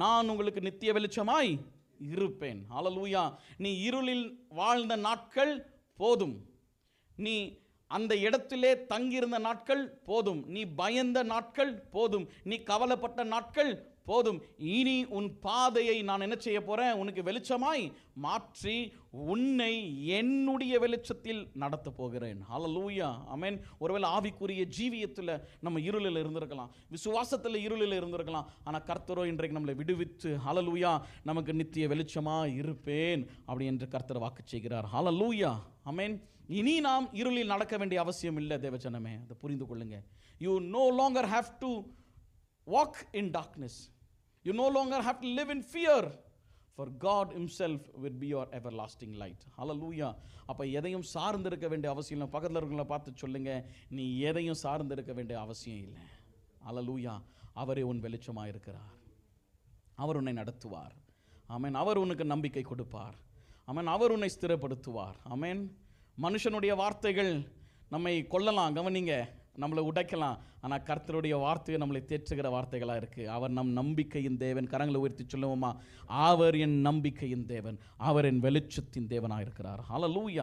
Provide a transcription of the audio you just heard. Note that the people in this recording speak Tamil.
நான் உங்களுக்கு நித்திய வெளிச்சமாய் இருப்பேன். ஹல்லேலூயா. நீ இருளில் வாழ்ந்த நாட்கள் போதும், நீ அந்த இடத்திலே தங்கியிருந்த நாட்கள் போதும், நீ பயந்த நாட்கள் போதும், நீ கவலைப்பட்ட நாட்கள் போதும். இனி உன் பாதையை நான் என்ன செய்ய போறேன்? உனக்கு வெளிச்சமாய் மாற்றி உன்னை என்னுடைய வெளிச்சத்தில் நடத்த போகிறேன். ஹல்லேலூயா, ஆமென். ஒருவேளை ஆவிக்குரிய ஜீவியத்தில் நம்ம இருளில் இருந்திருக்கலாம், விசுவாசத்தில் இருளில் இருந்திருக்கலாம். ஆனால் கர்த்தரோ இன்றைக்கு நம்மளை விடுவித்து ஹல்லேலூயா நமக்கு நித்திய வெளிச்சமாக இருப்பேன் அப்படி என்று கர்த்தர் வாக்கு செய்கிறார். ஹல்லேலூயா, ஆமென். இனி நாம் இருளில் நடக்க வேண்டிய அவசியம் இல்லை தேவஜனமே, அதை புரிந்து கொள்ளுங்க. You know longer have to walk in darkness. You no longer have to live in fear, for God himself will be your everlasting light. Hallelujah. அப்போ எதையும் சார்ந்திருக்க வேண்டிய அவசியம் இல்லை. பக்கத்தில் இருக்கிறவங்களை பார்த்து சொல்லுங்க, நீ எதையும் சார்ந்திருக்க வேண்டிய அவசியம் இல்லை. Hallelujah. அவரே உன் வெளிச்சமாக இருக்கிறார். அவர் உன்னை நடத்துவார். ஆமென். அவர் உனக்கு நம்பிக்கை கொடுப்பார். ஆமென். அவர் உன்னை ஸ்திரப்படுத்துவார். ஆமென். மனுஷனுடைய வார்த்தைகள் நம்மை கொல்லலாம், கவனிங்க, நம்மளை உடைக்கலாம். ஆனால் கர்த்தருடைய வார்த்தையை நம்மளை தேற்றுகிற வார்த்தைகளாக இருக்குது. அவர் நம் நம்பிக்கையின் தேவன். கரங்களை உயர்த்தி சொல்லுவோமா? அவர் என் நம்பிக்கையின் தேவன், அவர் என் வெளிச்சத்தின் தேவனாக இருக்கிறார். ஹல்லேலூயா.